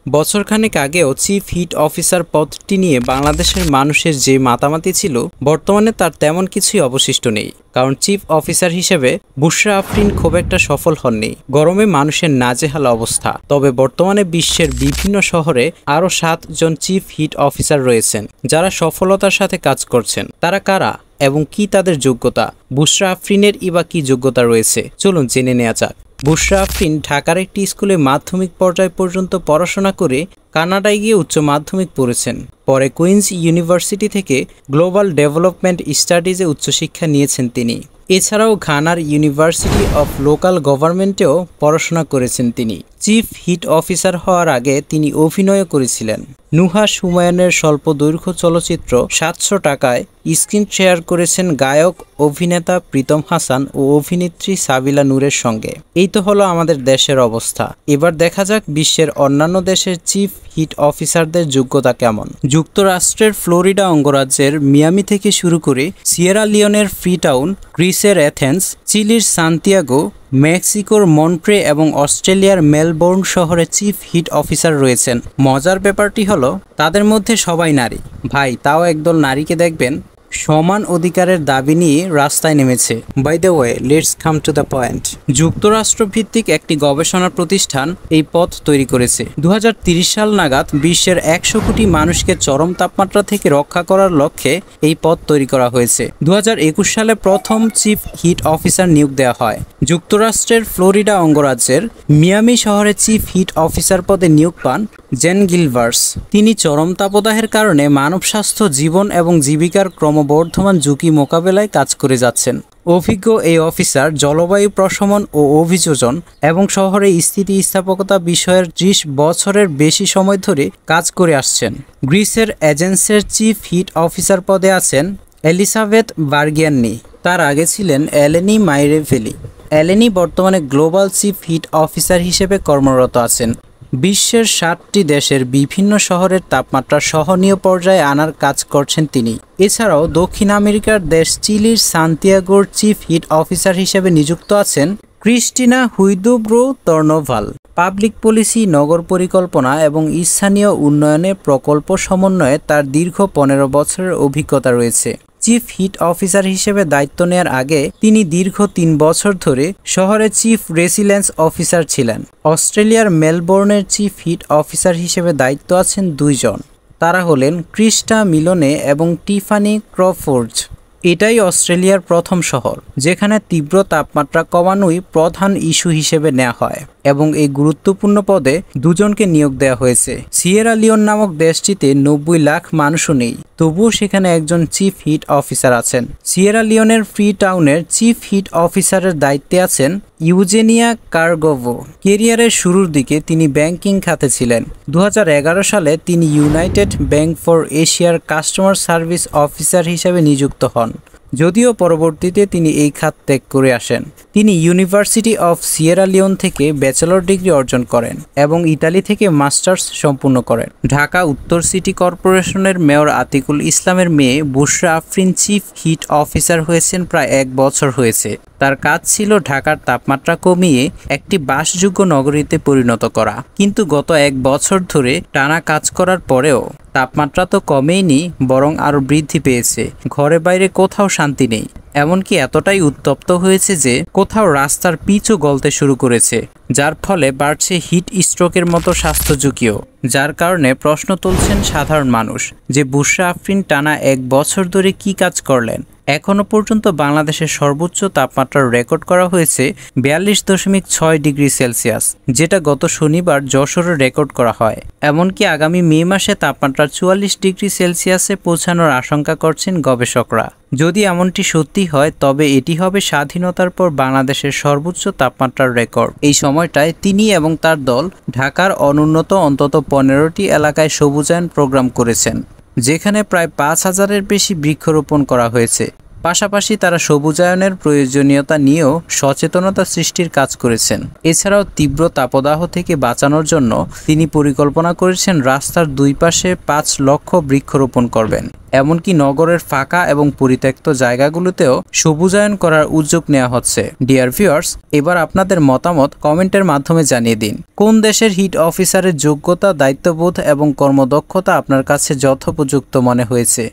বছরখানেক আগেও chief heat officer পদটি নিয়ে বাংলাদেশের মানুষের যে মাতামাতি ছিল, বর্তমানে তার তেমন কিছুই অবশিষ্ট নেই। কারণ চিফ অফিসার হিসেবে বুশরা আফরিন খুব একটা সফল হননি। গরমে মানুষের নাজেহাল অবস্থা। তবে বর্তমানে বিশ্বের বিভিন্ন শহরে আরও 7 জন চিফ হিট অফিসার রয়েছেন, যারা সফলতার সাথে কাজ করছেন। তারা কারা এবং কি তাদের যোগ্যতা? বুশরা আফরিনের ইবা কি যোগ্যতা রয়েছে, চলুন জেনে নেওয়া যাক। বুশরা আফরিন ঢাকার একটি স্কুলে মাধ্যমিক পর্যায় পর্যন্ত পড়াশোনা করে কানাডায় গিয়ে উচ্চ মাধ্যমিক পড়েছেন। পরে কুইন্স ইউনিভার্সিটি থেকে গ্লোবাল ডেভেলপমেন্ট স্টাডিজে উচ্চশিক্ষা নিয়েছেন তিনি। এছাড়াও ঘানার ইউনিভার্সিটি অফ লোকাল গভর্নমেন্টেও পড়াশোনা করেছেন তিনি। চিফ হিট অফিসার হওয়ার আগে তিনি অভিনয়ও করেছিলেন। নুহাস হুমায়ুনের স্বল্প দৈর্ঘ্য চলচ্চিত্র 700 টাকায় স্ক্রিন শেয়ার করেছেন গায়ক অভিনেতা প্রীতম হাসান ও অভিনেত্রী সাবিলা নূরের সঙ্গে। এই তো হলো আমাদের দেশের অবস্থা। এবার দেখা যাক বিশ্বের অন্যান্য দেশের চিফ হিট অফিসারদের যোগ্যতা কেমন। যুক্তরাষ্ট্রের ফ্লোরিডা অঙ্গরাজ্যের মিয়ামি থেকে শুরু করে সিয়েরা লিওনের ফ্রিটাউন, গ্রিসের অ্যাথেন্স, চিলির সান্তিয়াগো, মেক্সিকোর মন্ট্রে এবং অস্ট্রেলিয়ার মেলবোর্ন শহরে চিফ হিট অফিসার রয়েছেন। মজার ব্যাপারটি হলো তাদের মধ্যে সবাই নারী। ভাই, তাও একদল নারীকে দেখবেন সমান অধিকারের দাবি নিয়ে রাস্তায় নেমেছে। By the way, let's come to the point. যুক্তরাষ্ট্র ভিত্তিক একটি গবেষণা প্রতিষ্ঠান এই পদ তৈরি করেছে। 2030 সাল নাগাদ বিশ্বের 100 কোটি মানুষকে চরম তাপমাত্রা থেকে রক্ষা করার লক্ষ্যে এই পদ তৈরি করা হয়েছে। 2021 সালে প্রথম চিফ হিট অফিসার নিয়োগ দেওয়া হয়। যুক্তরাষ্ট্রের ফ্লোরিডা অঙ্গরাজ্যের মিয়ামি শহরে চিফ হিট অফিসার পদে নিয়োগ পান জেন গিলভার্স। তিনি চরম তাপদাহের কারণে মানব স্বাস্থ্য, জীবন এবং জীবিকার ক্রমবর্ধমান ঝুঁকি মোকাবেলায় কাজ করে যাচ্ছেন। অভিজ্ঞ এই অফিসার জলবায়ু প্রশমন ও অভিযোজন এবং শহরে স্থিতিস্থাপকতা বিষয়ের 30 বছরের বেশি সময় ধরে কাজ করে আসছেন। গ্রিসের এজেন্সের চিফ হিট অফিসার পদে আছেন এলিসাবেথ বার্গিয়ানি। তার আগে ছিলেন এলেনি মাইরেভেলি। এলেনি বর্তমানে গ্লোবাল চিফ হিট অফিসার হিসেবে কর্মরত আছেন। বিশ্বের 60টি দেশের বিভিন্ন শহরের তাপমাত্রা সহনীয় পর্যায়ে আনার কাজ করছেন তিনি। এছাড়াও দক্ষিণ আমেরিকার দেশ চিলির সান্তিয়াগোর চিফ হিট অফিসার হিসেবে নিযুক্ত আছেন ক্রিস্টিনা হুইদোব্রো তর্নোভাল। পাবলিক পলিসি, নগর পরিকল্পনা এবং স্থানীয় উন্নয়নে প্রকল্প সমন্বয়ে তার দীর্ঘ 15 বছরের অভিজ্ঞতা রয়েছে। চিফ হিট অফিসার হিসেবে দায়িত্ব নেওয়ার আগে তিনি দীর্ঘ 3 বছর ধরে শহরে চিফ রেসিলেন্স অফিসার ছিলেন। অস্ট্রেলিয়ার মেলবোর্নের চিফ হিট অফিসার হিসেবে দায়িত্ব আছেন 2 জন। তারা হলেন ক্রিস্টা মিলোনে এবং টিফানি ক্রফোর্ড। এটাই অস্ট্রেলিয়ার প্রথম শহর যেখানে তীব্র তাপমাত্রা কমানোই প্রধান ইস্যু হিসেবে নেওয়া হয় এবং এই গুরুত্বপূর্ণ পদে 2 জনকে নিয়োগ দেওয়া হয়েছে। সিয়েরা লিওন নামক দেশটিতে 90 লাখ মানুষও নেই, তবুও সেখানে একজন চিফ হিট অফিসার আছেন। সিয়েরা লিওনের ফ্রি টাউনের চিফ হিট অফিসারের দায়িত্বে আছেন ইউজেনিয়া কারগোভো। কেরিয়ারের শুরুর দিকে তিনি ব্যাংকিং খাতে ছিলেন। 2011 সালে তিনি ইউনাইটেড ব্যাংক ফর এশিয়ার কাস্টমার সার্ভিস অফিসার হিসেবে নিযুক্ত হন, যদিও পরবর্তীতে তিনি এই খাত ত্যাগ করে আসেন। তিনি ইউনিভার্সিটি অফ সিয়েরা লিওন থেকে ব্যাচেলর ডিগ্রি অর্জন করেন এবং ইতালি থেকে মাস্টার্স সম্পূর্ণ করেন। ঢাকা উত্তর সিটি কর্পোরেশনের মেয়র আতিকুল ইসলামের মেয়ে বুশরা আফরিন চিফ হিট অফিসার হয়েছেন প্রায় 1 বছর হয়েছে। তার কাজ ছিল ঢাকার তাপমাত্রা কমিয়ে একটি বাসযোগ্য নগরীতে পরিণত করা। কিন্তু গত 1 বছর ধরে টানা কাজ করার পরেও তাপমাত্রা তো কমেইনি, বরং আরও বৃদ্ধি পেয়েছে। ঘরে বাইরে কোথাও শান্তি নেই। এমনকি এতটাই উত্তপ্ত হয়েছে যে কোথাও রাস্তার পিচও গলতে শুরু করেছে, যার ফলে বাড়ছে হিট স্ট্রোকের মতো স্বাস্থ্য ঝুঁকিও। যার কারণে প্রশ্ন তুলছেন সাধারণ মানুষ যে বুশরা আফরিন টানা 1 বছর ধরে কি কাজ করলেন। এখনো পর্যন্ত বাংলাদেশের সর্বোচ্চ তাপমাত্রার রেকর্ড করা হয়েছে 42.6 ডিগ্রি সেলসিয়াস, যেটা গত শনিবার যশোরে রেকর্ড করা হয়। এমনকি আগামী মে মাসে তাপমাত্রা 44 ডিগ্রি সেলসিয়াসে পৌঁছানোর আশঙ্কা করছেন গবেষকরা। যদি এমনটি সত্যি হয় তবে এটি হবে স্বাধীনতার পর বাংলাদেশের সর্বোচ্চ তাপমাত্রার রেকর্ড। এই সময়টায় তিনি এবং তার দল ঢাকার অনুন্নত অন্তত 15টি এলাকায় সবুজায়ন প্রোগ্রাম করেছেন, যেখানে প্রায় 5000-এর বেশি বৃক্ষরোপণ করা হয়েছে। পাশাপাশি তারা সবুজায়নের প্রয়োজনীয়তা নিয়েও সচেতনতা সৃষ্টির কাজ করেছেন। এছাড়াও তীব্র তাপদাহ থেকে বাঁচানোর জন্য তিনি পরিকল্পনা করেছেন রাস্তার দুই পাশে 5 লক্ষ বৃক্ষরোপণ করবেন। এমনকি নগরের ফাঁকা এবং পরিত্যক্ত জায়গাগুলোতেও সবুজায়ন করার উদ্যোগ নেওয়া হচ্ছে। ডিয়ার ভিউয়ার্স, এবার আপনাদের মতামত কমেন্টের মাধ্যমে জানিয়ে দিন। কোন দেশের হিট অফিসারের যোগ্যতা, দায়িত্ববোধ এবং কর্মদক্ষতা আপনার কাছে যথোপযুক্ত মনে হয়েছে?